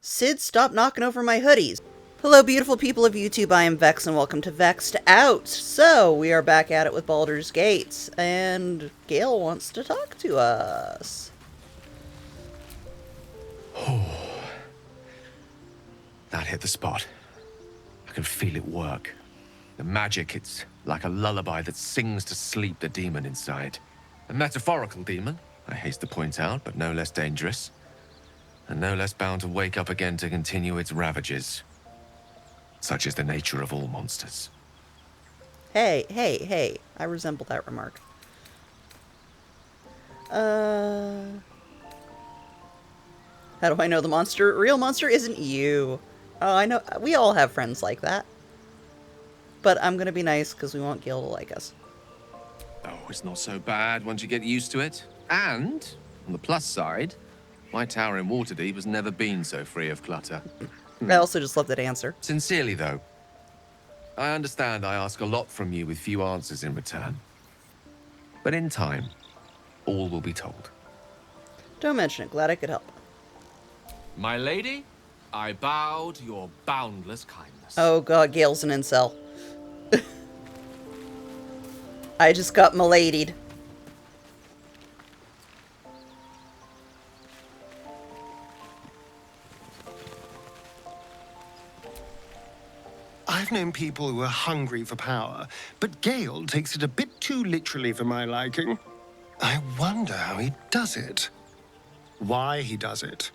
Sid, stop knocking over my hoodies. Hello, beautiful people of YouTube. I am Vex, and welcome to Vexed Out. So, we are back at it with Baldur's Gates, and Gale wants to talk to us. That hit the spot. I can feel it work. The magic, it's like a lullaby that sings to sleep the demon inside. A metaphorical demon, I haste to point out, but no less dangerous. And no less bound to wake up again to continue its ravages. Such is the nature of all monsters. Hey. I resemble that remark. How do I know the real monster isn't you? Oh, I know. We all have friends like that. But I'm gonna be nice because we want Gale to like us. Oh, it's not so bad once you get used to it. And, on the plus side, my tower in Waterdeep has never been so free of clutter. I also just love that answer. Sincerely, though, I understand I ask a lot from you with few answers in return. But in time, all will be told. Don't mention it. Glad I could help. My lady, I bow to your boundless kindness. Oh god, Gale's an incel. I just got miladied. I've known people who are hungry for power, but Gale takes it a bit too literally for my liking. I wonder how he does it. Why he does it.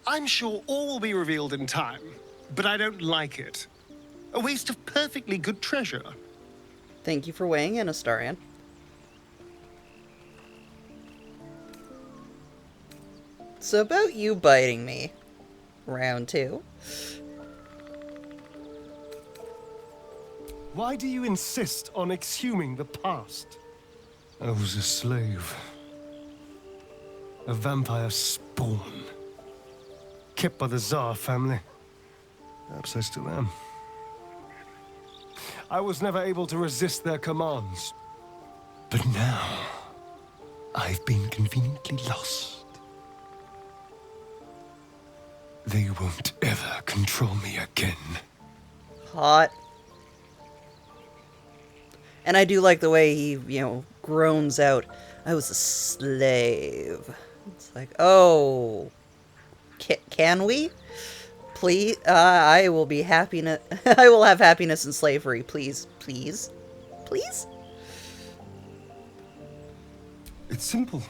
I'm sure all will be revealed in time, but I don't like it. A waste of perfectly good treasure. Thank you for weighing in, Astarion. So about you biting me. Round 2. Why do you insist on exhuming the past? I was a slave. A vampire spawn. Kept by the Tsar family. Perhaps I still am. I was never able to resist their commands. But now, I've been conveniently lost. They won't ever control me again. Hot. And I do like the way he, groans out, I was a slave. It's like, oh, can we? Please, I will be happiness. I will have happiness in slavery, please. Please? It's simple.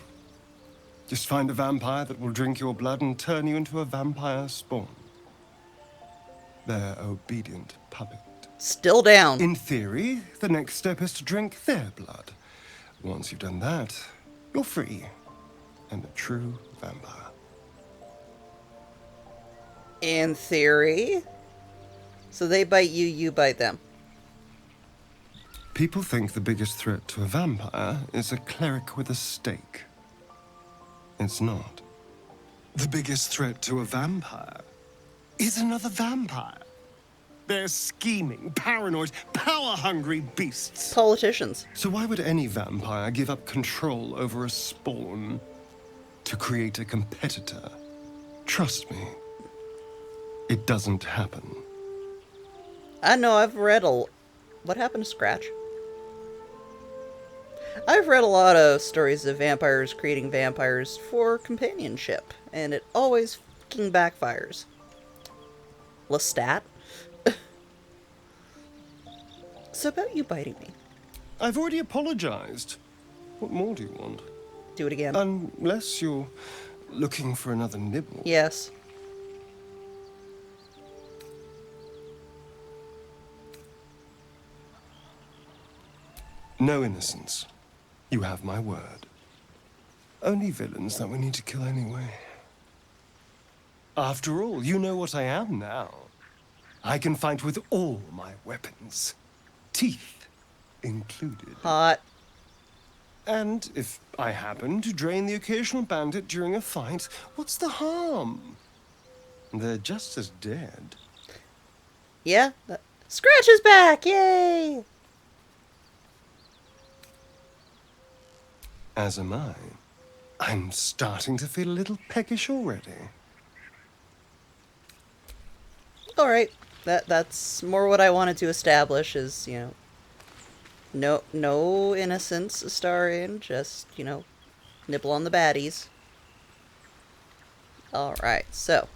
Just find a vampire that will drink your blood and turn you into a vampire spawn. Their obedient puppet. Still down. In theory, the next step is to drink their blood. Once you've done that, you're free and a true vampire. In theory. So they bite you, you bite them. People think the biggest threat to a vampire is a cleric with a stake. It's not. The biggest threat to a vampire is another vampire. They're scheming, paranoid, power-hungry beasts. Politicians. So why would any vampire give up control over a spawn to create a competitor? Trust me, it doesn't happen. I know, I've read What happened to Scratch? I've read a lot of stories of vampires creating vampires for companionship, and it always fucking backfires. Lestat? So about you biting me. I've already apologized. What more do you want? Do it again. Unless you're looking for another nibble. Yes. No innocence. You have my word. Only villains that we need to kill anyway. After all, you know what I am now. I can fight with all my weapons. Teeth included. Hot. And if I happen to drain the occasional bandit during a fight, what's the harm? They're just as dead. Yeah? Scratch is back! Yay! As am I. I'm starting to feel a little peckish already. Alright. That's more what I wanted to establish is, you know, no innocence, Astarion, just, you know, nibble on the baddies. Alright, so.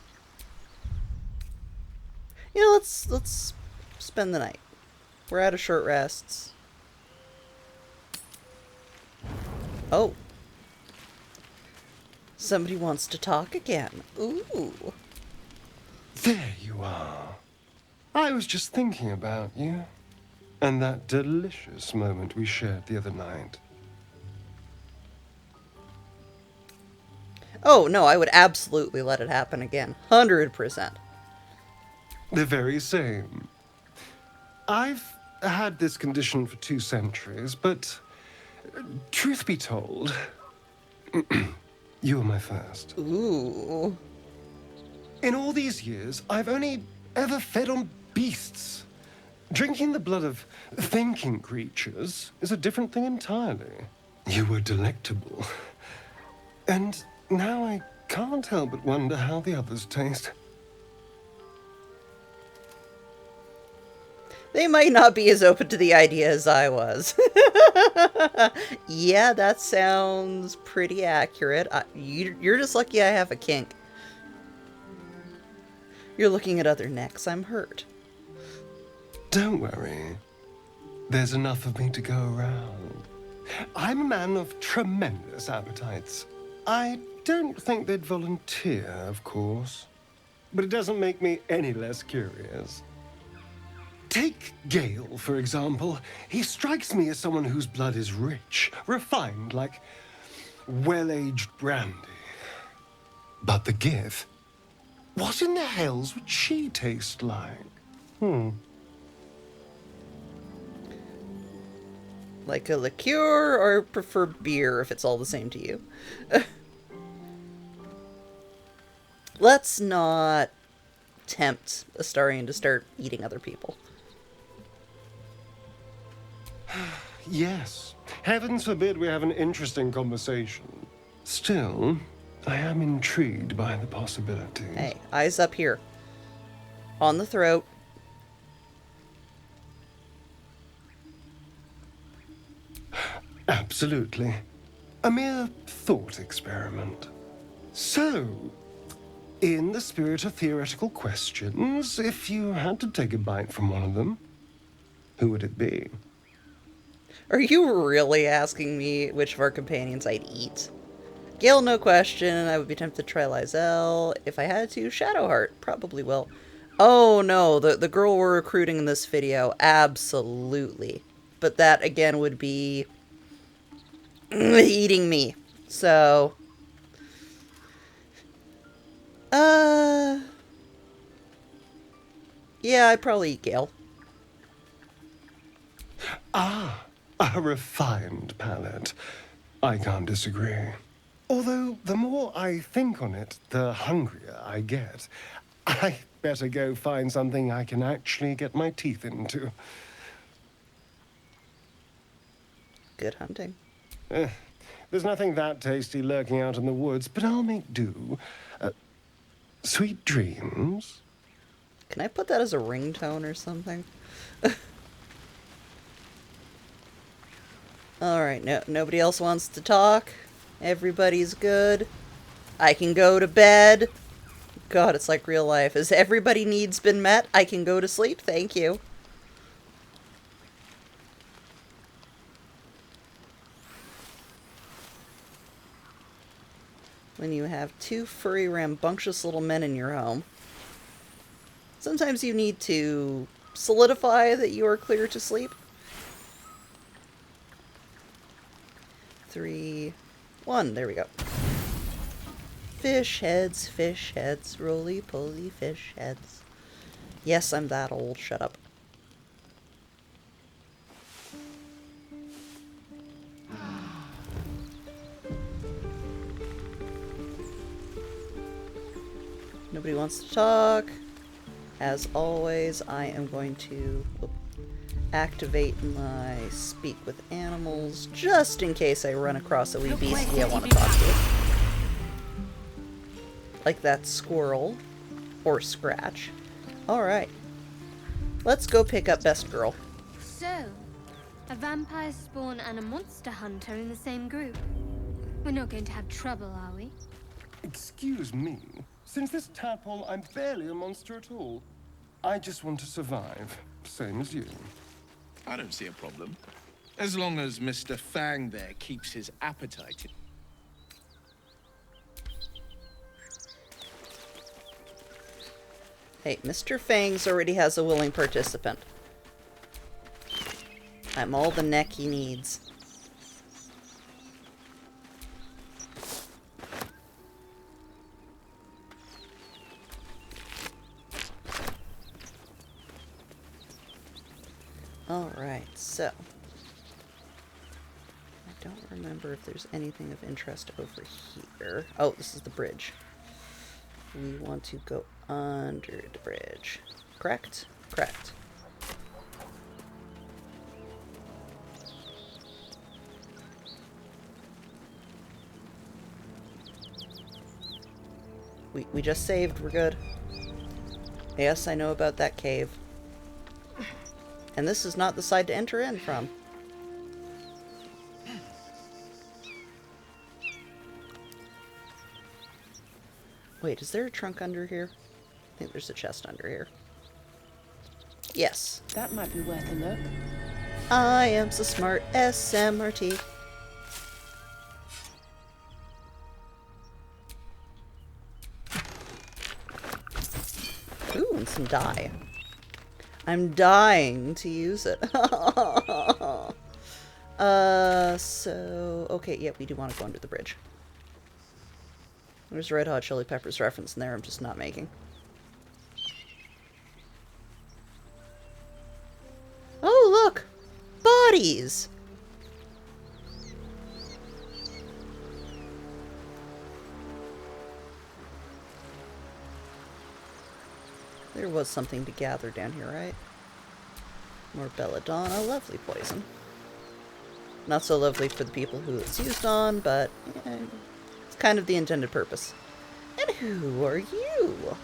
You know, let's spend the night. We're out of short rests. Oh. Somebody wants to talk again. Ooh. There you are. I was just thinking about you. And that delicious moment we shared the other night. Oh, no, I would absolutely let it happen again. 100%. The very same. I've had this condition for 2 centuries, but truth be told, you were my first. Ooh. In all these years, I've only ever fed on beasts. Drinking the blood of thinking creatures is a different thing entirely. You were delectable. And now I can't help but wonder how the others taste. They might not be as open to the idea as I was. Yeah, that sounds pretty accurate. You're just lucky I have a kink. You're looking at other necks. I'm hurt. Don't worry. There's enough of me to go around. I'm a man of tremendous appetites. I don't think they'd volunteer, of course. But it doesn't make me any less curious. Take Gale, for example. He strikes me as someone whose blood is rich, refined, like well-aged brandy. But the Gith? What in the hells would she taste like? Like a liqueur, or prefer beer if it's all the same to you? Let's not tempt Astarion to start eating other people. Yes. Heavens forbid we have an interesting conversation. Still, I am intrigued by the possibilities. Hey, eyes up here. On the throat. Absolutely. A mere thought experiment. So, in the spirit of theoretical questions, if you had to take a bite from one of them, who would it be? Are you really asking me which of our companions I'd eat? Gale, no question. I would be tempted to try Lysel. If I had to, Shadowheart. Probably will. Oh no, the girl we're recruiting in this video, absolutely. But that, again, would be eating me. So, yeah, I'd probably eat Gale. Ah, a refined palate. I can't disagree. Although, the more I think on it, the hungrier I get. I better go find something I can actually get my teeth into. Good hunting. There's nothing that tasty lurking out in the woods, but I'll make do. Sweet dreams. Can I put that as a ringtone or something? Alright, nobody else wants to talk. Everybody's good. I can go to bed. God, it's like real life. Has everybody needs been met? I can go to sleep. Thank you. When you have 2 furry, rambunctious little men in your home, sometimes you need to solidify that you are clear to sleep. 3, 1, there we go. Fish heads, roly-poly fish heads. Yes, I'm that old, shut up. Nobody wants to talk. As always, I am going to activate my speak with animals, just in case I run across a wee beastie I want to talk to. Like that squirrel, or Scratch. Alright. Let's go pick up Best Girl. So, a vampire spawn and a monster hunter in the same group. We're not going to have trouble, are we? Excuse me. Since this tadpole, I'm barely a monster at all. I just want to survive, same as you. I don't see a problem. As long as Mr. Fang there keeps his appetite. Hey, Mr. Fangs already has a willing participant. I'm all the neck he needs. Alright, so. I don't remember if there's anything of interest over here. Oh, this is the bridge. We want to go under the bridge. Correct? Correct. We just saved. We're good. Yes, I know about that cave. And this is not the side to enter in from. Wait, is there a trunk under here? I think there's a chest under here. Yes. That might be worth a look. I am so smart, SMRT. Ooh, and some dye. I'm dying to use it. So... Okay, yeah, we do want to go under the bridge. There's a Red Hot Chili Peppers reference in there I'm just not making. Oh, look! Bodies! There was something to gather down here, right? More belladonna. Lovely poison. Not so lovely for the people who it's used on, but yeah, it's kind of the intended purpose. And who are you?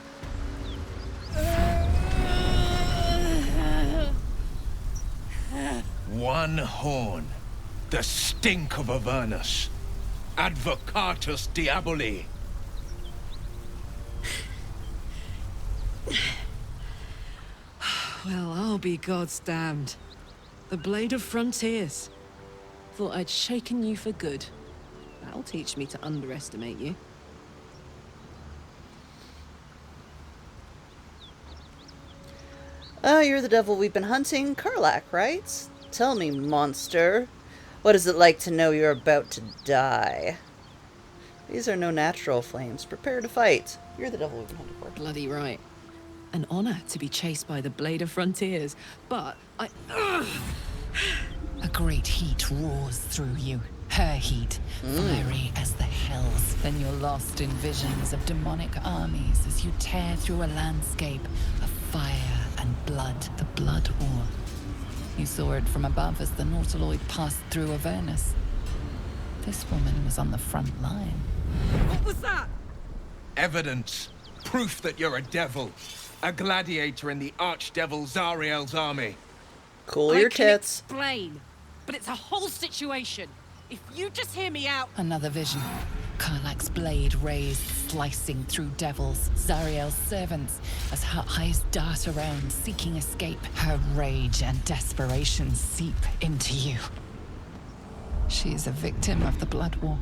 One horn. The stink of Avernus. Advocatus Diaboli. Well, I'll be God's damned. The Blade of Frontiers. Thought I'd shaken you for good. That'll teach me to underestimate you. Oh, you're the devil we've been hunting, Karlach, right? Tell me, monster. What is it like to know you're about to die? These are no natural flames. Prepare to fight. You're the devil we've been hunting for. Bloody right. An honor to be chased by the Blade of Frontiers, but I... A great heat roars through you. Her heat, fiery as the hells. Then you're lost in visions of demonic armies as you tear through a landscape of fire and blood. The Blood War. You saw it from above as the Nautiloid passed through Avernus. This woman was on the front line. What was that? Evidence. Proof that you're a devil. A gladiator in the archdevil Zariel's army. Cool your tits. I can explain, but it's a whole situation. If you just hear me out... Another vision. Karlach's blade raised, slicing through devils, Zariel's servants, as her eyes dart around, seeking escape. Her rage and desperation seep into you. She is a victim of the Blood War,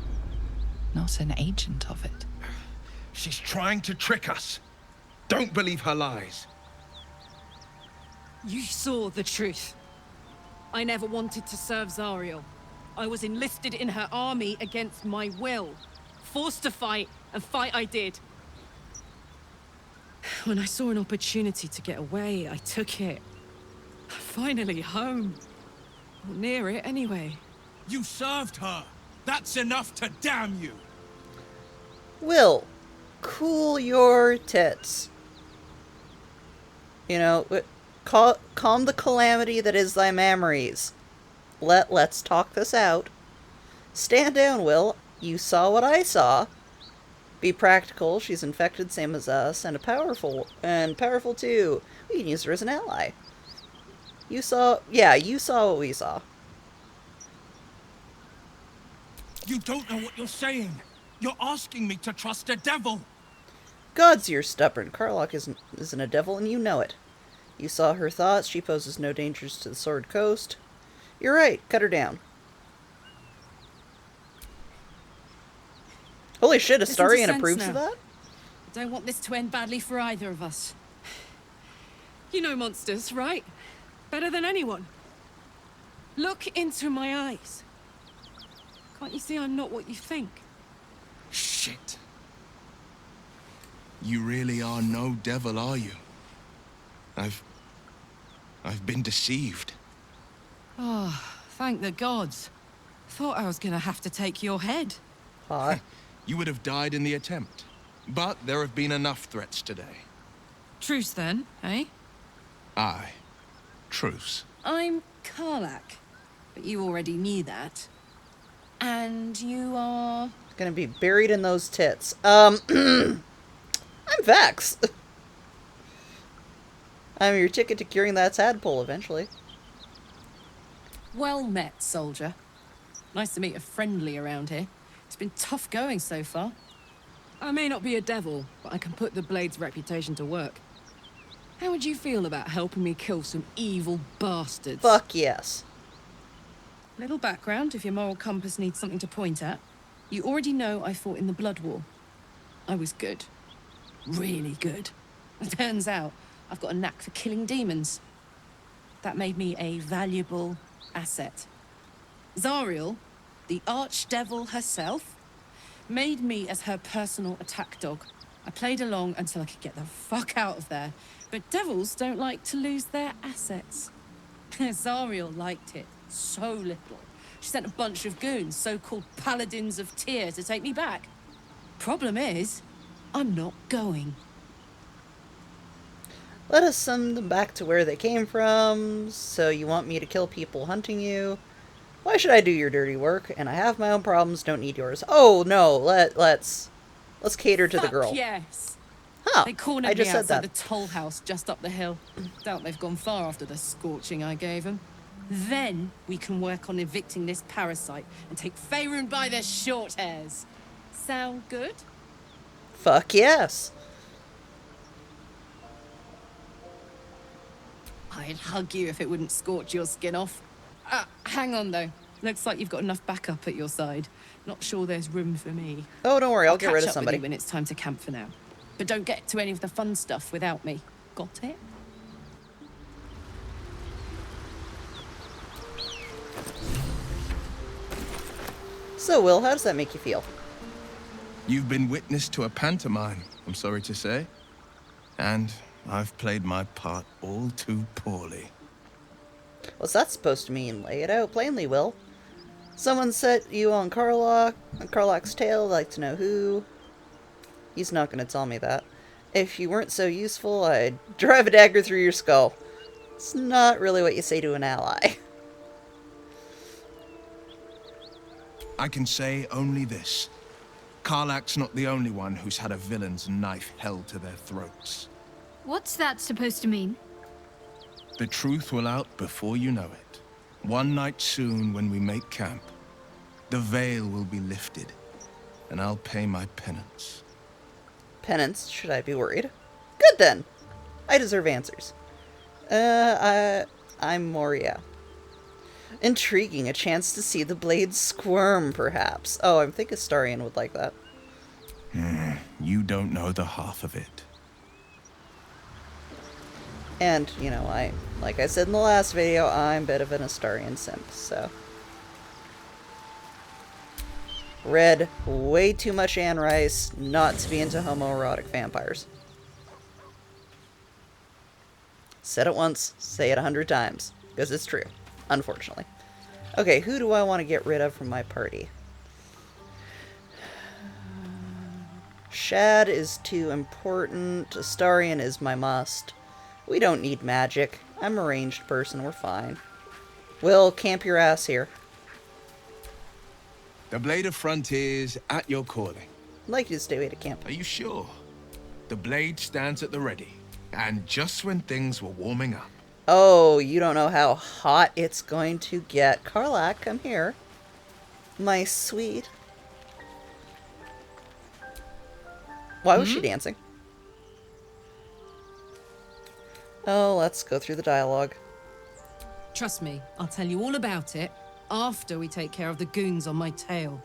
not an agent of it. She's trying to trick us. Don't believe her lies. You saw the truth. I never wanted to serve Zariel. I was enlisted in her army against my will. Forced to fight, and fight I did. When I saw an opportunity to get away, I took it. Finally home. Or near it, anyway. You served her. That's enough to damn you. Will, cool your tits. You know, calm the calamity that is thy memories. Let's talk this out. Stand down, Will. You saw what I saw. Be practical, she's infected, same as us, and powerful too. We can use her as an ally. You saw what we saw. You don't know what you're saying. You're asking me to trust a devil. Gods, you're stubborn. Karlach isn't a devil, and you know it. You saw her thoughts. She poses no dangers to the Sword Coast. You're right. Cut her down. Holy shit, Astarion approves of that? I don't want this to end badly for either of us. You know monsters, right? Better than anyone. Look into my eyes. Can't you see I'm not what you think? Shit. You really are no devil, are you? I've been deceived. Oh, thank the gods. Thought I was gonna have to take your head. Hot. You would have died in the attempt. But there have been enough threats today. Truce then, eh? Aye. Truce. I'm Karlach, but you already knew that. And you are... Gonna be buried in those tits. I'm Vex. I'm your ticket to curing that tadpole eventually. Well met, soldier. Nice to meet a friendly around here. It's been tough going so far. I may not be a devil, but I can put the Blade's reputation to work. How would you feel about helping me kill some evil bastards? Fuck yes. Little background, if your moral compass needs something to point at. You already know I fought in the Blood War. I was good. Really good. It turns out I've got a knack for killing demons. That made me a valuable asset. Zariel, the archdevil herself, made me as her personal attack dog. I played along until I could get the fuck out of there. But devils don't like to lose their assets. Zariel liked it so little. She sent a bunch of goons, so-called paladins of Tyr, to take me back. Problem is, I'm not going. Let us send them back to where they came from. So you want me to kill people hunting you? Why should I do your dirty work? And I have my own problems, don't need yours. Oh no, let's cater to the girl. Yes. Huh, They cornered I just me said outside that. the toll house just up the hill. Doubt they've gone far after the scorching I gave them. Then we can work on evicting this parasite and take Faerun by their short hairs. Sound good? Fuck yes. I'd hug you if it wouldn't scorch your skin off. Hang on though. Looks like you've got enough backup at your side. Not sure there's room for me. Oh, don't worry, I'll get rid catch of up somebody. with you when it's time to camp for now. But don't get to any of the fun stuff without me. Got it? So, Will, how does that make you feel? You've been witness to a pantomime, I'm sorry to say. And I've played my part all too poorly. What's that supposed to mean? Lay it out plainly, Will. Someone set you on Karlach's tail. I'd like to know who. He's not going to tell me that. If you weren't so useful, I'd drive a dagger through your skull. It's not really what you say to an ally. I can say only this. Karlach's not the only one who's had a villain's knife held to their throats. What's that supposed to mean? The truth will out before you know it. One night soon, when we make camp, the veil will be lifted, and I'll pay my penance. Penance? Should I be worried? Good then. I deserve answers. I'm Moria. Intriguing. A chance to see the blade squirm, perhaps. Oh, I think Astarion would like that. You don't know the half of it. And, you know, like I said in the last video, I'm a bit of an Astarion simp, so. Read way too much Anne Rice not to be into homoerotic vampires. Said it once, say it 100 times, because it's true, unfortunately. Okay, who do I want to get rid of from my party? Shad is too important. Astarion is my must. We don't need magic. I'm a ranged person, we're fine. Will, camp your ass here. The Blade of Frontiers at your calling. I'd like you to stay away to camp. Are you sure? The blade stands at the ready, and just when things were warming up. Oh, you don't know how hot it's going to get. Karlak, come here. My sweet. Why was she dancing? Oh, let's go through the dialogue. Trust me, I'll tell you all about it after we take care of the goons on my tail.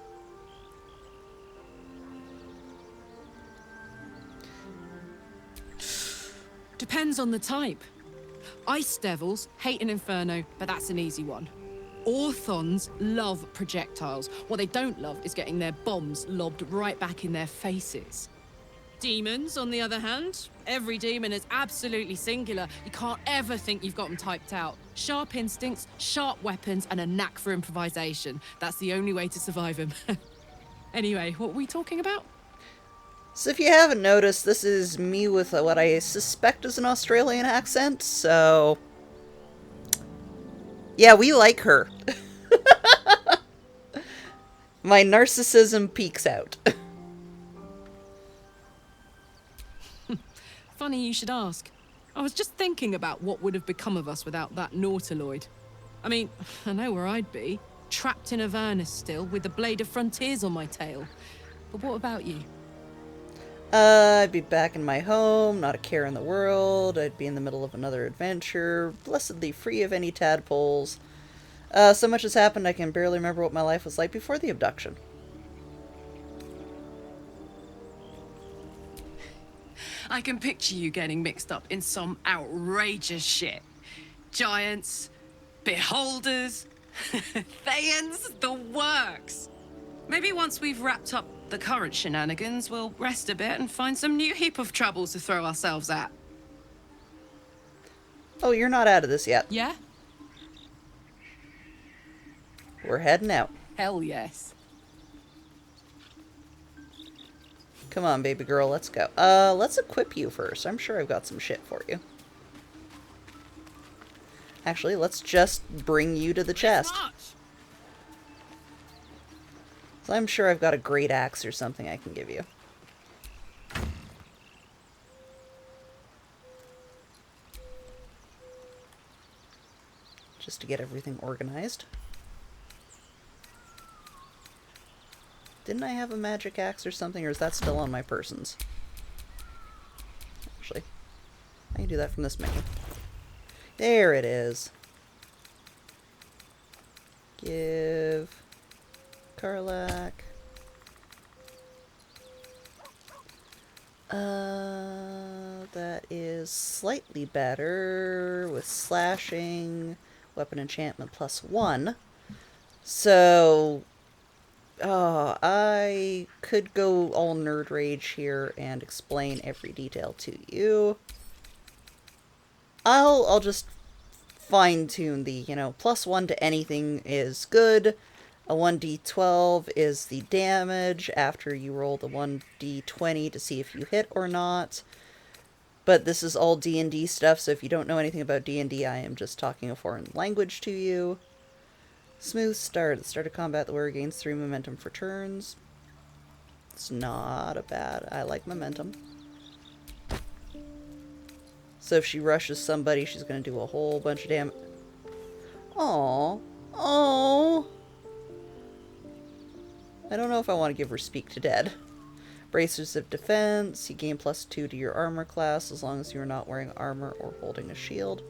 Depends on the type. Ice devils hate an inferno, but that's an easy one. Orthons love projectiles. What they don't love is getting their bombs lobbed right back in their faces. Demons, on the other hand, every demon is absolutely singular. You can't ever think you've got them typed out. Sharp instincts, sharp weapons, and a knack for improvisation. That's the only way to survive them. Anyway, what were we talking about? So if you haven't noticed, this is me with what I suspect is an Australian accent, so... Yeah, we like her. My narcissism peeks out. Funny you should ask. I was just thinking about what would have become of us without that Nautiloid. I mean, I know where I'd be. Trapped in Avernus still, with the Blade of Frontiers on my tail. But what about you? I'd be back in my home, not a care in the world. I'd be in the middle of another adventure, blessedly free of any tadpoles. So much has happened I can barely remember what my life was like before the abduction. I can picture you getting mixed up in some outrageous shit. Giants, beholders, Thayans, the works. Maybe once we've wrapped up the current shenanigans, we'll rest a bit and find some new heap of troubles to throw ourselves at. Oh, you're not out of this yet. Yeah? We're heading out. Hell yes. Come on, baby girl, let's go. Let's equip you first. I'm sure I've got some shit for you. Actually, let's just bring you to the chest. So I'm sure I've got a great axe or something I can give you. Just to get everything organized. Didn't I have a magic axe or something, or is that still on my persons? Actually, I can do that from this menu. There it is. Give Karlak. That is slightly better with slashing, weapon enchantment +1. So, I could go all nerd rage here and explain every detail to you. I'll just fine-tune the, +1 to anything is good. A 1d12 is the damage after you roll the 1d20 to see if you hit or not. But this is all D&D stuff, so if you don't know anything about D&D, I am just talking a foreign language to you. Smooth start. At the start of combat, the warrior gains 3 momentum for turns. It's not a bad. I like momentum. So if she rushes somebody, she's going to do a whole bunch of damage. Aww. Aww. I don't know if I want to give her Speak to Dead. Bracers of Defense. You gain +2 to your armor class as long as you're not wearing armor or holding a shield.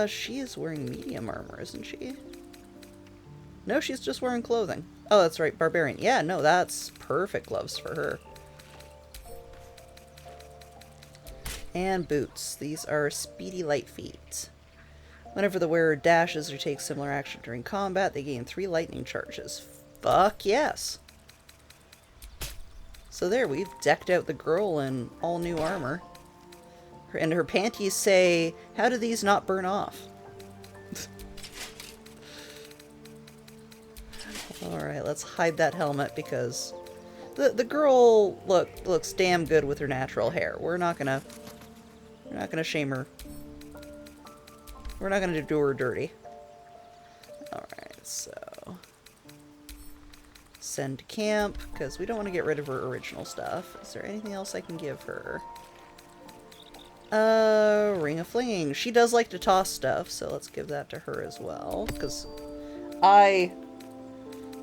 She is wearing medium armor, isn't she? No, she's just wearing clothing. Oh, that's right, Barbarian. Yeah, no, that's perfect gloves for her. And boots. These are Speedy Light Feet. Whenever the wearer dashes or takes similar action during combat, they gain 3 lightning charges. Fuck yes! So there, we've decked out the girl in all new armor. And her panties say, "How do these not burn off?" Alright, let's hide that helmet because the girl looks damn good with her natural hair. We're not gonna shame her. We're not gonna do her dirty. Alright, so Send to camp, because we don't want to get rid of her original stuff. Is there anything else I can give her? Ring of Flinging. She does like to toss stuff, so let's give that to her as well, because I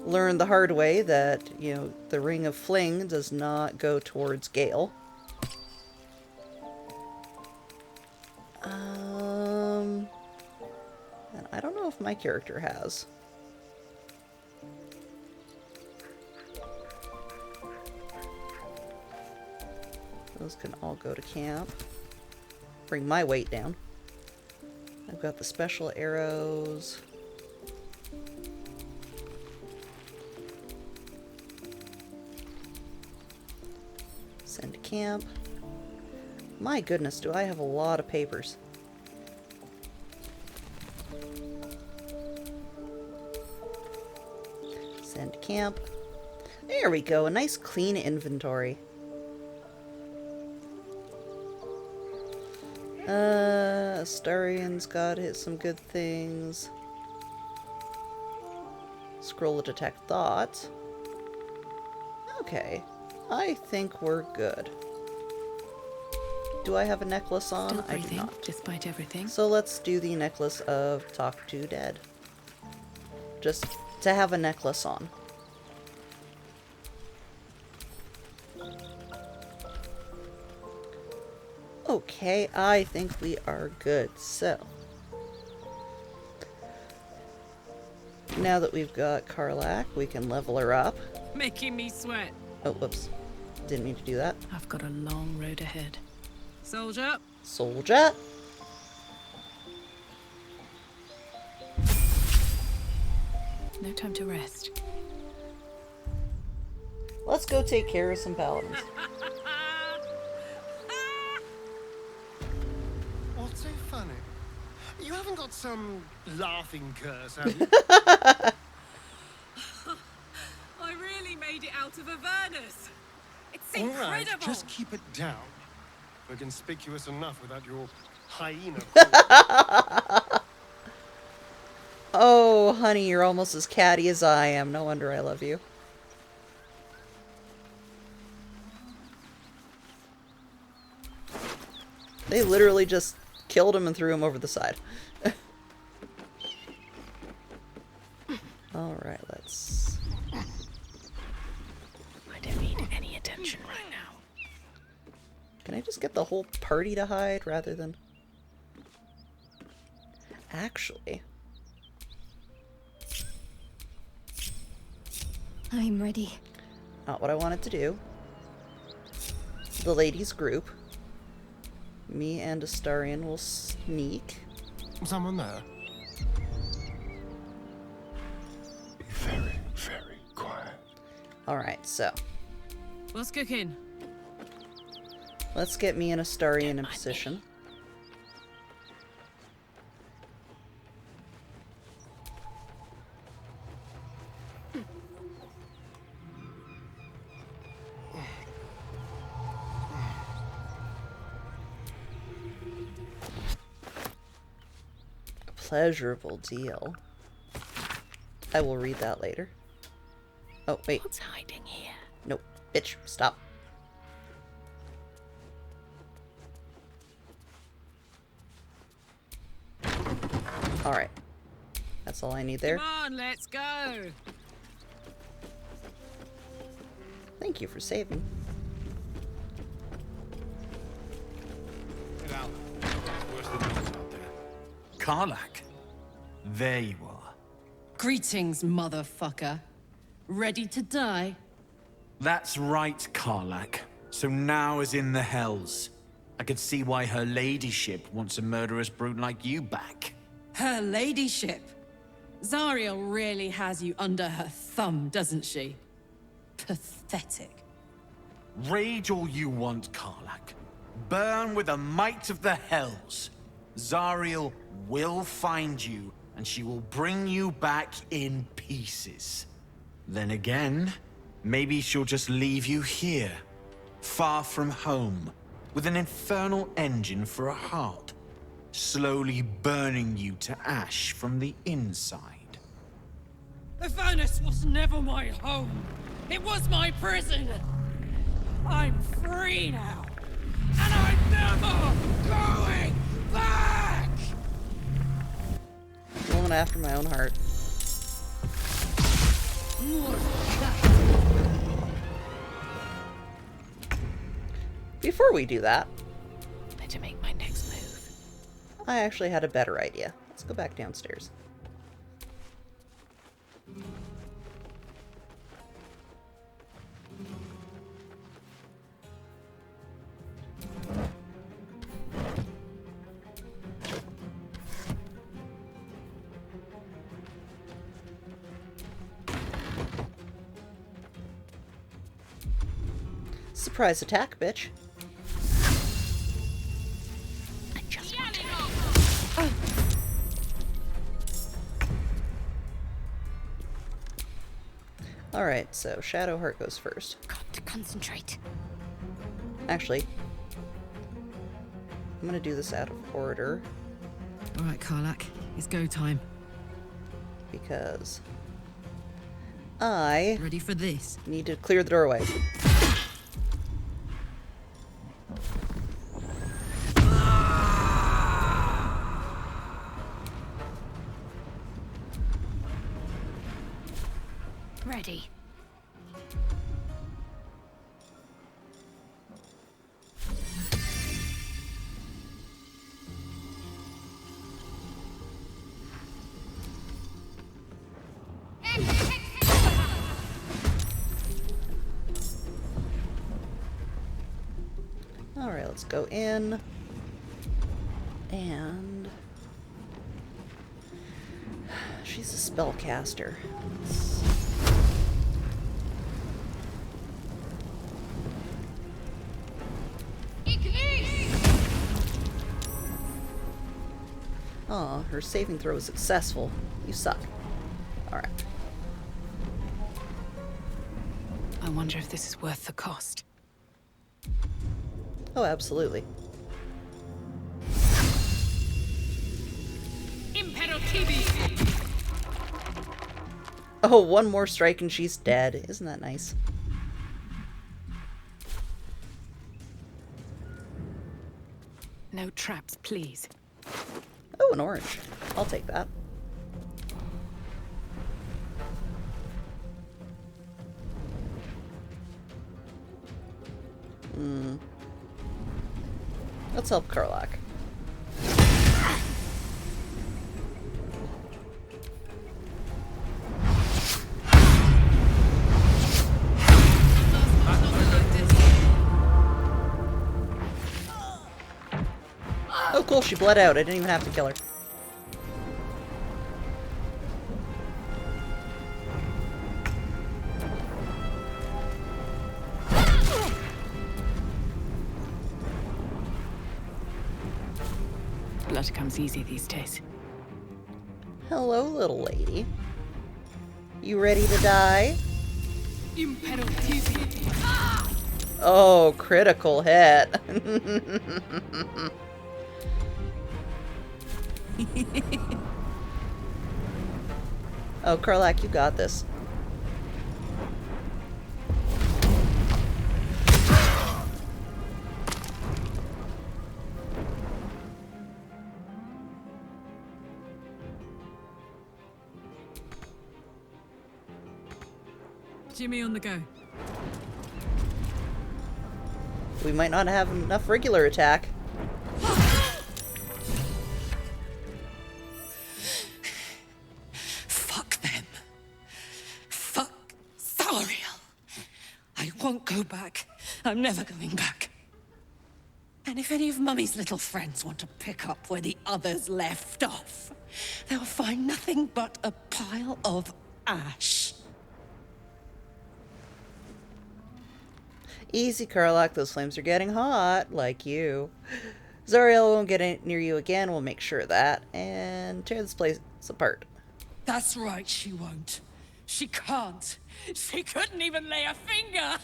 learned the hard way that, you know, the Ring of Fling does not go towards Gale. And I don't know if my character has. Those can all go to camp. Bring my weight down. I've got the special arrows. Send to camp. My goodness, do I have a lot of papers. Send to camp. There we go, a nice clean inventory. Astarian's got some good things. Scroll to detect thoughts. Okay, I think we're good. Do I have a necklace on? Still I do breathing, not. despite everything. So let's do the necklace of Talk to Dead. Just to have a necklace on. Okay, I think we are good. So, now that we've got Karlach, we can level her up. Making me sweat. Oh, whoops. Didn't mean to do that. I've got a long road ahead. Soldier. Soldier. No time to rest. Let's go take care of some paladins. What's so funny? You haven't got some laughing curse, have you? I really made it out of Avernus. It's All right, incredible. just keep it down. We're conspicuous enough without your hyena. Oh, honey, you're almost as catty as I am. No wonder I love you. They literally just killed him and threw him over the side. Alright, let's... I don't need any attention right now. Can I just get the whole party to hide rather than... Actually... I'm ready. Not what I wanted to do. The ladies group. Me and Astarian will sneak. Someone there? Be very, very quiet. Alright, so. What's cooking? Let's get me and Astarian in position. Pleasurable deal. I will read that later. Oh, wait. What's hiding here? Nope. Bitch, stop. Alright. That's all I need there. Come on, let's go. Thank you for saving. Get out. It's worse than those out there. Karlach. There you are. Greetings, motherfucker. Ready to die? That's right, Karlach. So now is in the hells. I could see why her ladyship wants a murderous brute like you back. Her ladyship. Zariel really has you under her thumb, doesn't she? Pathetic. Rage all you want, Karlach. Burn with the might of the hells. Zariel will find you, and she will bring you back in pieces. Then again, maybe she'll just leave you here, far from home, with an infernal engine for a heart, slowly burning you to ash from the inside. Avernus was never my home. It was my prison. I'm free now. And I'm never going back! Woman after my own heart. Before we do that, Better make my next move. I actually had a better idea. Let's go back downstairs. Surprise attack, bitch. I just want to... Alright, so Shadowheart goes first. Got to concentrate. Actually, I'm gonna do this out of order All right, Karlak. It's go time. because I Ready for this? need to clear the doorway. Ready. Alright, let's go in. And she's a spellcaster. Aw, her saving throw was successful. You suck. Alright. I wonder if this is worth the cost. Oh, absolutely. Oh, one more strike and she's dead. Isn't that nice? No traps, please. Oh, an orange. I'll take that. Let's help Karlak. Oh, cool, she bled out. I didn't even have to kill her. Blood comes easy these days. Hello, little lady. You ready to die? Oh, critical hit. Oh, Karlak, you got this. Jimmy on the go. We might not have enough regular attack. Fuck them. Fuck Zariel. I won't go back. I'm never going back. And if any of Mummy's little friends want to pick up where the others left off, they'll find nothing but a pile of ash. Easy, Karlak. Those flames are getting hot, like you. Zariel won't get near you again. We'll make sure of that. And tear this place apart. That's right, she won't. She can't. She couldn't even lay a finger.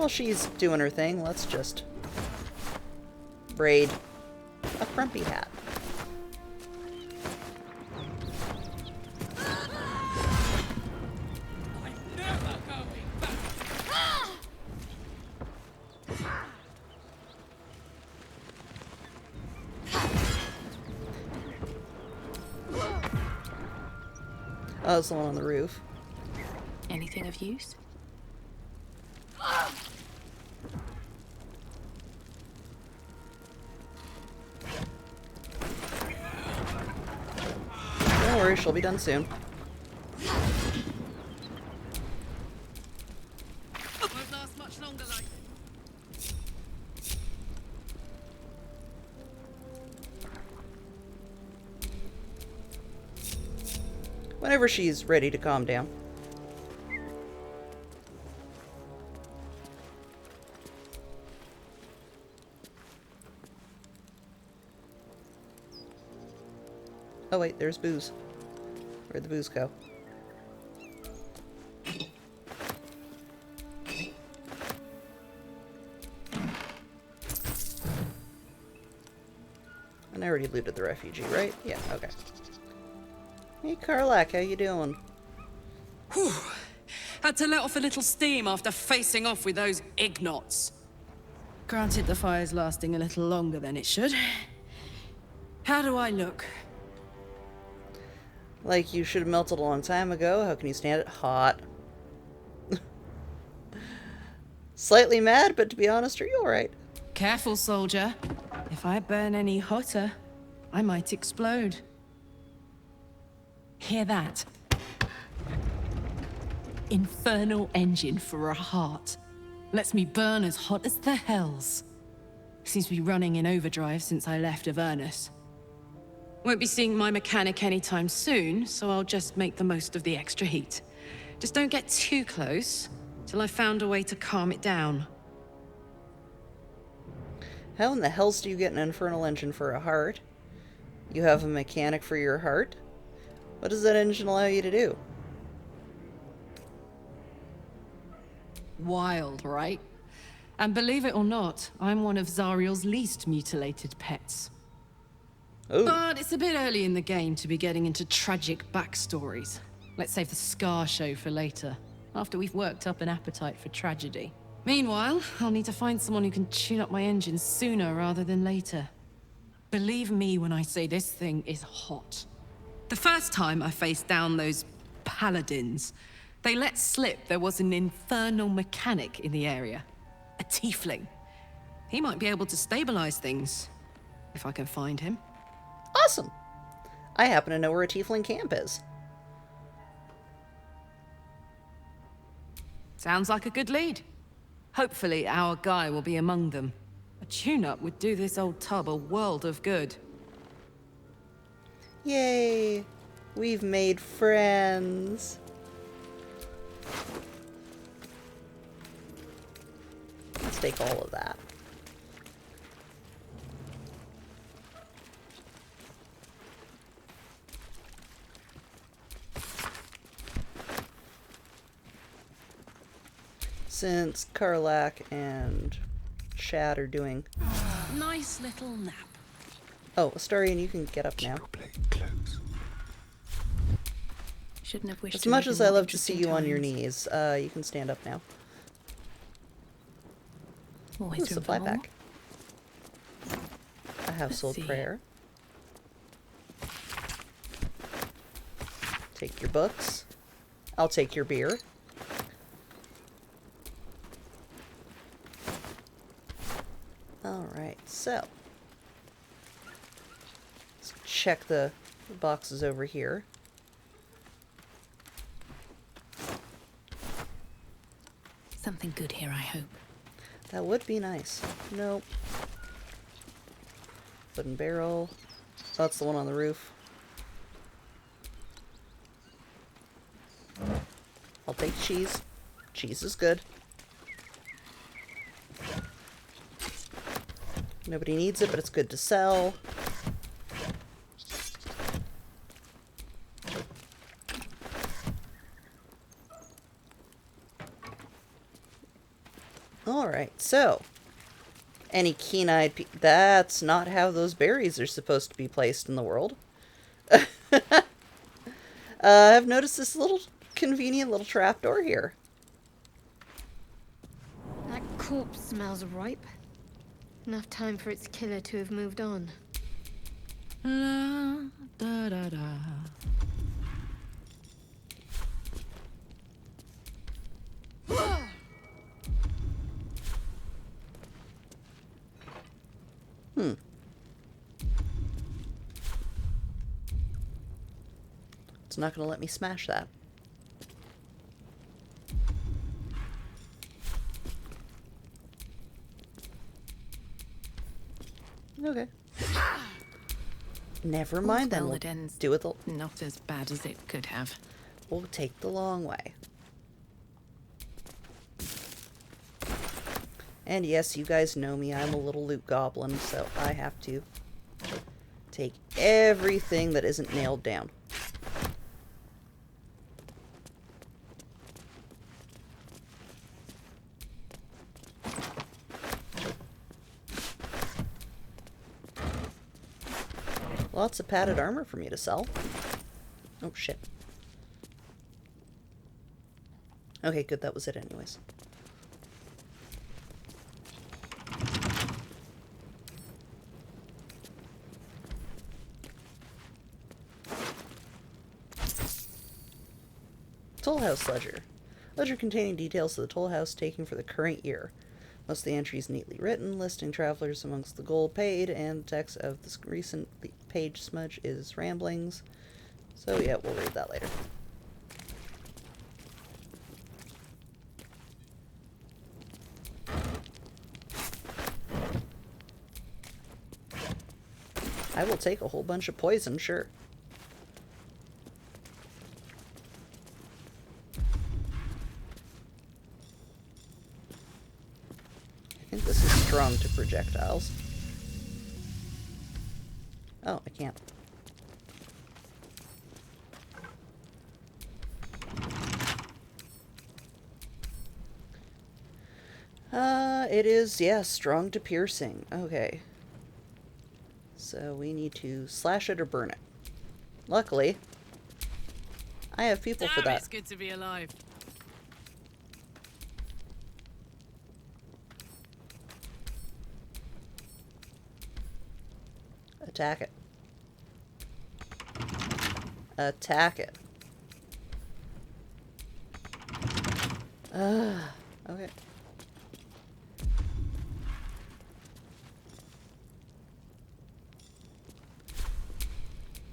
while she's doing her thing, let's just braid a frumpy hat. Oh, it's the one on the roof. Anything of use? Don't worry, she'll be done soon. Won't last much longer like Whenever she's ready to calm down. Oh wait, there's booze. Where'd the booze go? And I already looted the refugee, right? Yeah, okay. Hey Karlak, how you doing? Whew. Had to let off a little steam after facing off with those ignots. Granted, the fire's lasting a little longer than it should. How do I look? Like you should have melted a long time ago. How can you stand it? Hot. Slightly mad, but to be honest, are you alright? Careful, soldier. If I burn any hotter, I might explode. Hear that? Infernal engine for a heart. Lets me burn as hot as the hells. Seems to be running in overdrive since I left Avernus. Won't be seeing my mechanic anytime soon, so I'll just make the most of the extra heat. Just don't get too close, till I've found a way to calm it down. How in the hells do you get an infernal engine for a heart? You have a mechanic for your heart? What does that engine allow you to do? Wild, right? And believe it or not, I'm one of Zariel's least mutilated pets. Ooh. But it's a bit early in the game to be getting into tragic backstories. Let's save the Scar show for later, after we've worked up an appetite for tragedy. Meanwhile, I'll need to find someone who can tune up my engine sooner rather than later. Believe me when I say this thing is hot. The first time I faced down those paladins, they let slip there was an infernal mechanic in the area. A tiefling. He might be able to stabilize things, if I can find him. Awesome! I happen to know where a tiefling camp is. Sounds like a good lead. Hopefully our guy will be among them. A tune-up would do this old tub a world of good. Yay! We've made friends. Let's take all of that. Since Karlak and Chad are doing... Nice little nap. Oh, Astarion, you can get up now. Shouldn't have wished As to much live as in I more love to see you interesting on your times. knees, you can stand up now. Always Ooh, room for supply more. pack. A household see. prayer. Take your books. I'll take your beer. Alright, so. Let's check the boxes over here. Something good here, I hope. That would be nice. Nope. Wooden barrel. Oh, that's the one on the roof. I'll take cheese. Cheese is good. Nobody needs it, but it's good to sell. Alright, so. Any keen-eyed that's not how those berries are supposed to be placed in the world. I've noticed this little convenient little trapdoor here. That corpse smells ripe. Enough time for its killer to have moved on. La, da, da, da. It's not going to let me smash that. Okay. Never mind then. Well, We'll it ends do it the... not as bad as it could have. We'll take the long way. And yes, you guys know me. I'm a little loot goblin, so I have to take everything that isn't nailed down. Lots of padded armor for me to sell. Oh, shit. Okay, good. That was it anyways. Toll House Ledger. Ledger containing details of the toll house taking for the current year. Most of the entries neatly written, listing travelers amongst the gold paid, and the text of this recent page smudge is ramblings. So yeah, we'll read that later. I will take a whole bunch of poison, sure. I think this is strong to projectiles. Oh, I can't. It is, yes, strong to piercing. Okay. So we need to slash it or burn it. Luckily, I have people for that. It's good to be alive. Attack it. Attack it. Okay.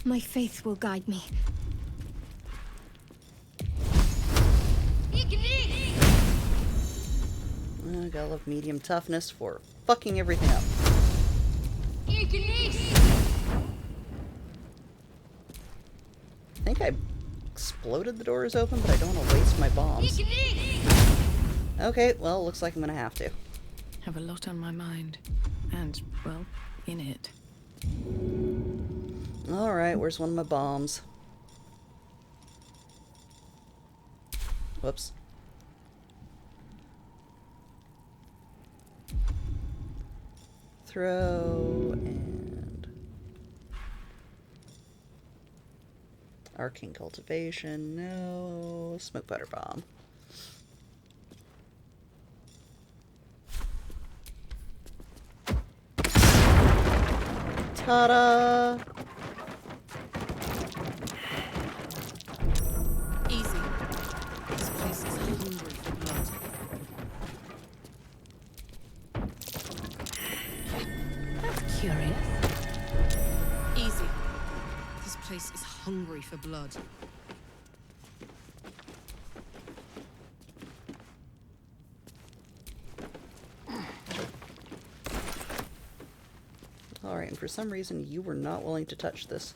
My faith will guide me. I gotta love medium toughness for fucking everything up. I think I exploded the doors open, but I don't want to waste my bombs. Okay, well, looks like I'm gonna have to. Have a lot on my mind. And, well, in it. Alright, where's one of my bombs? Whoops. Throw and arcane cultivation. No smoke powder bomb. Ta-da! Easy. This place is hungry for blood. That's curious. Easy. This place is hungry for blood. Alright, and for some reason you were not willing to touch this.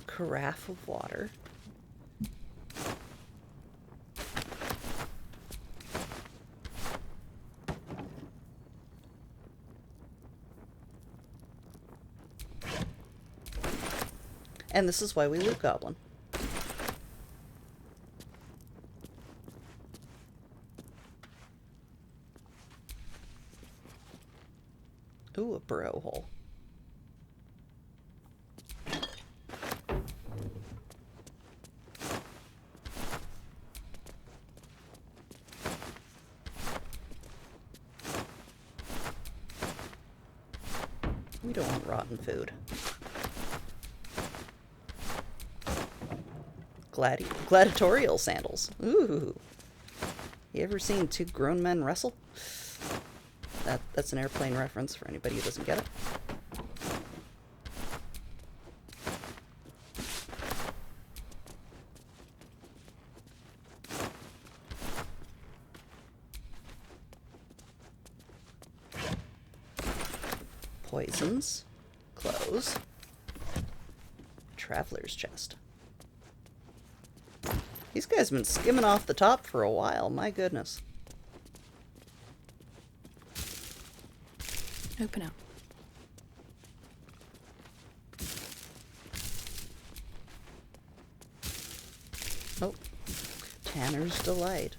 Carafe of water. And this is why we loot goblin. Ooh, a burrow hole. We don't want rotten food. Gladiatorial sandals. Ooh. You ever seen two grown men wrestle? That's an airplane reference for anybody who doesn't get it. Poisons. Clothes. Traveler's chest. These guys have been skimming off the top for a while, my goodness. Open up. Oh, Tanner's Delight.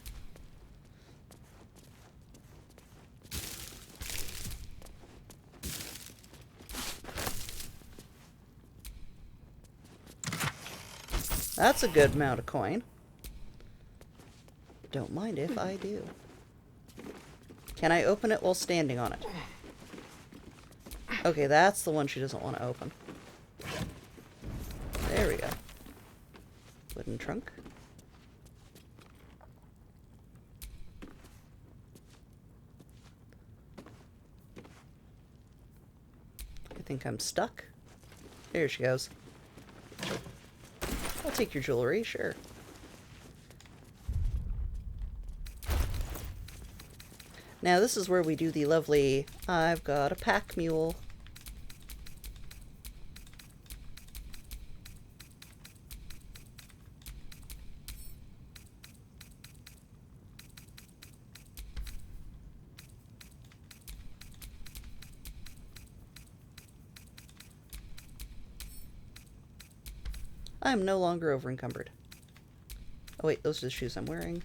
That's a good amount of coin. Don't mind if I do. Can I open it while standing on it? Okay, that's the one she doesn't want to open. There we go. Wooden trunk. I think I'm stuck. There she goes. I'll take your jewelry, sure. Now this is where we do the lovely, I've got a pack mule. I'm no longer over encumbered. Oh wait, those are the shoes I'm wearing.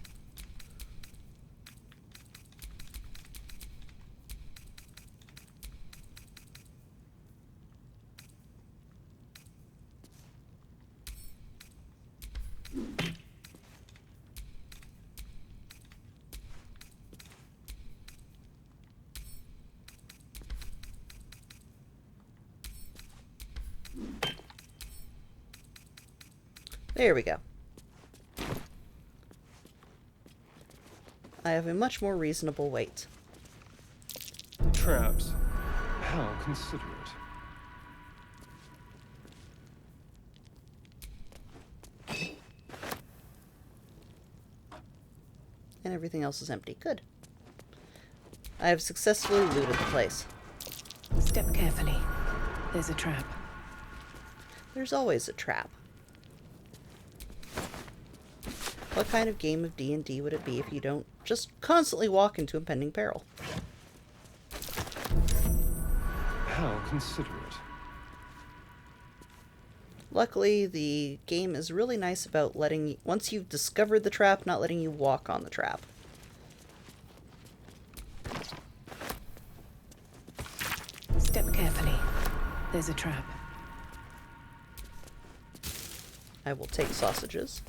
There we go. I have a much more reasonable weight. Traps. How considerate. And everything else is empty. Good. I have successfully looted the place. Step carefully. There's a trap. There's always a trap. What kind of game of D&D would it be if you don't just constantly walk into impending peril? How considerate. Luckily, the game is really nice about letting you, once you've discovered the trap, not letting you walk on the trap. Step carefully. There's a trap. I will take sausages.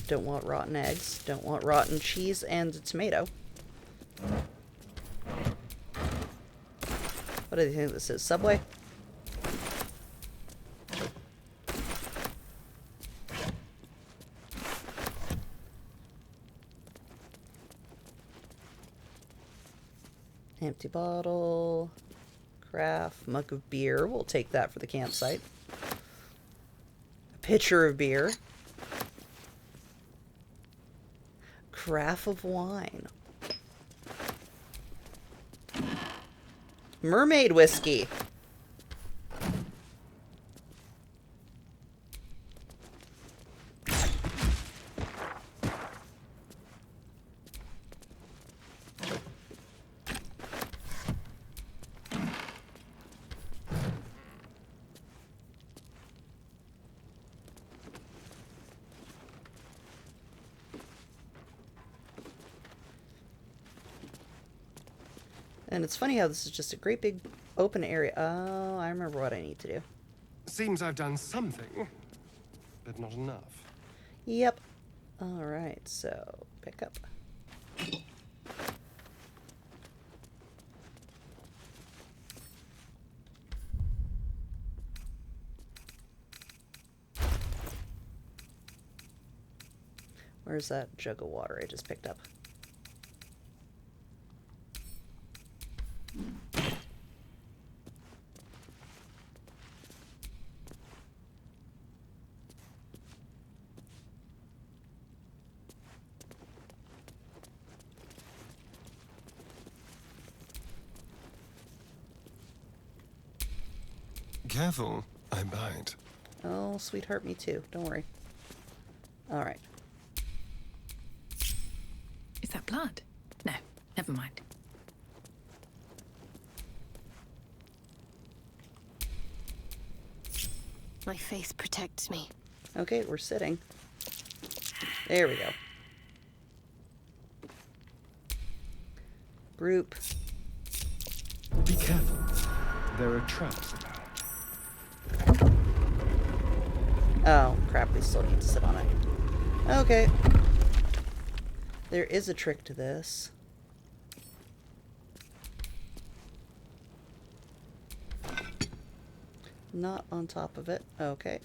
Don't want rotten eggs. Don't want rotten cheese and a tomato. What do you think this is? Subway? Empty bottle. Craft. Mug of beer. We'll take that for the campsite. A pitcher of beer. Carafe of wine. Mermaid whiskey. And it's funny how this is just a great big open area. Oh, I remember what I need to do. Seems I've done something, but not enough. Yep. Alright, so pick up. Where's that jug of water I just picked up? Careful, I bite. Oh, sweetheart, me too. Don't worry. Alright. Is that blood? No, never mind. My faith protects me. Okay, we're sitting. There we go. Group. Be careful. There are traps about. Oh, crap, we still need to sit on it. Okay. There is a trick to this. Not on top of it. Okay.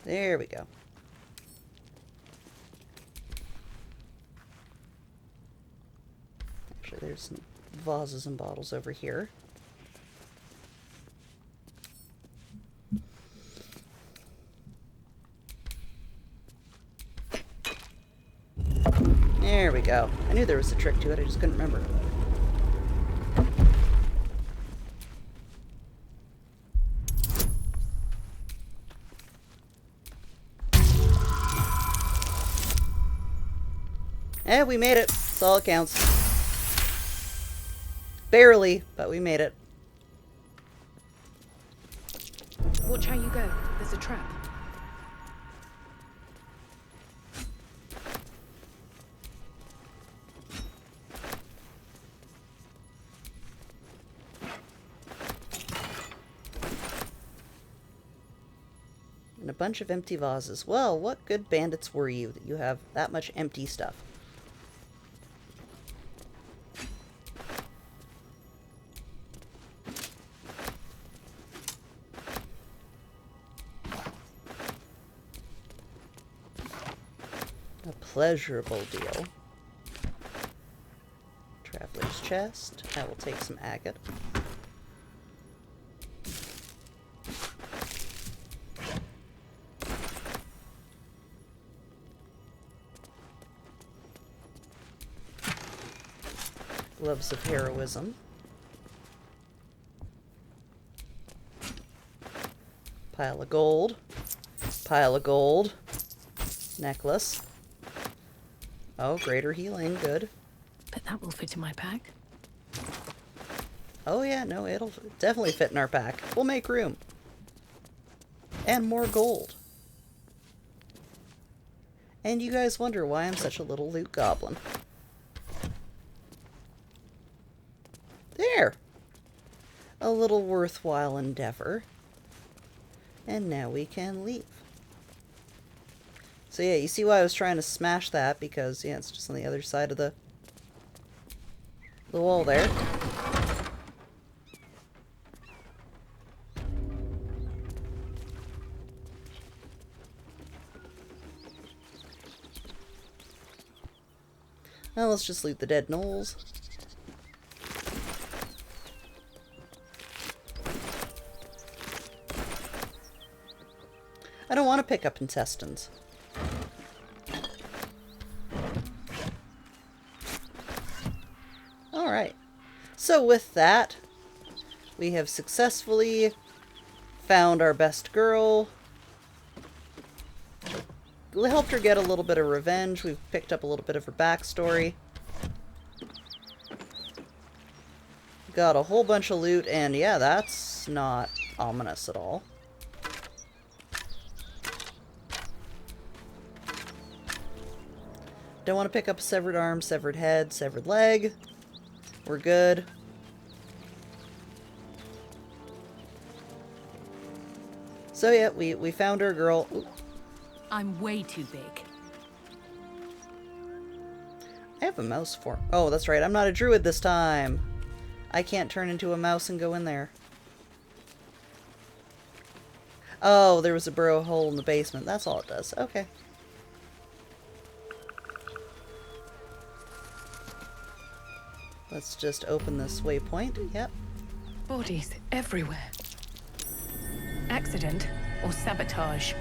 There we go. Actually, there's some vases and bottles over here. There we go. I knew there was a trick to it, I just couldn't remember. We made it. That's all that counts. Barely, but we made it. Watch how you go. There's a trap. And a bunch of empty vases. Well, what good bandits were you that you have that much empty stuff? A pleasurable deal. Traveler's chest. I will take some agate. Gloves of heroism. Pile of gold. Pile of gold. Necklace. Oh, greater healing. Good. But that will fit in my pack. Oh yeah, no, it'll definitely fit in our pack. We'll make room. And more gold. And you guys wonder why I'm such a little loot goblin. There! A little worthwhile endeavor. And now we can leave. So yeah, you see why I was trying to smash that, because yeah, it's just on the other side of the wall there. Now let's just loot the dead gnolls. I don't want to pick up intestines. Alright. So with that, We have successfully found our best girl. We helped her get a little bit of revenge. We've picked up a little bit of her backstory. Got a whole bunch of loot, and yeah, that's not ominous at all. Don't want to pick up a severed arm, severed head, severed leg. We're good. So yeah, we found our girl. Ooh. I'm way too big. I have a mouse form. Oh, that's right. I'm not a druid this time. I can't turn into a mouse and go in there. Oh, there was a burrow hole in the basement. That's all it does. Okay. Let's just open this waypoint. Yep. Bodies everywhere. Accident or sabotage?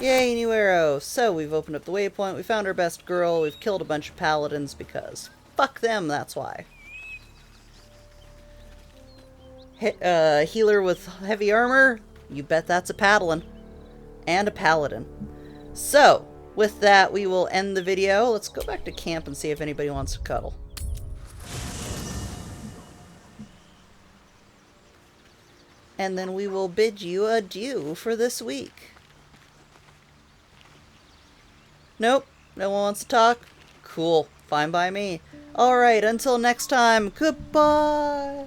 Yay, new arrow. So, we've opened up the waypoint, we found our best girl, we've killed a bunch of paladins because fuck them, that's why. Healer with heavy armor? You bet that's a paladin. And a paladin. So, with that, we will end the video. Let's go back to camp and see if anybody wants to cuddle. And then we will bid you adieu for this week. Nope, no one wants to talk? Cool, fine by me. Alright, until next time, goodbye!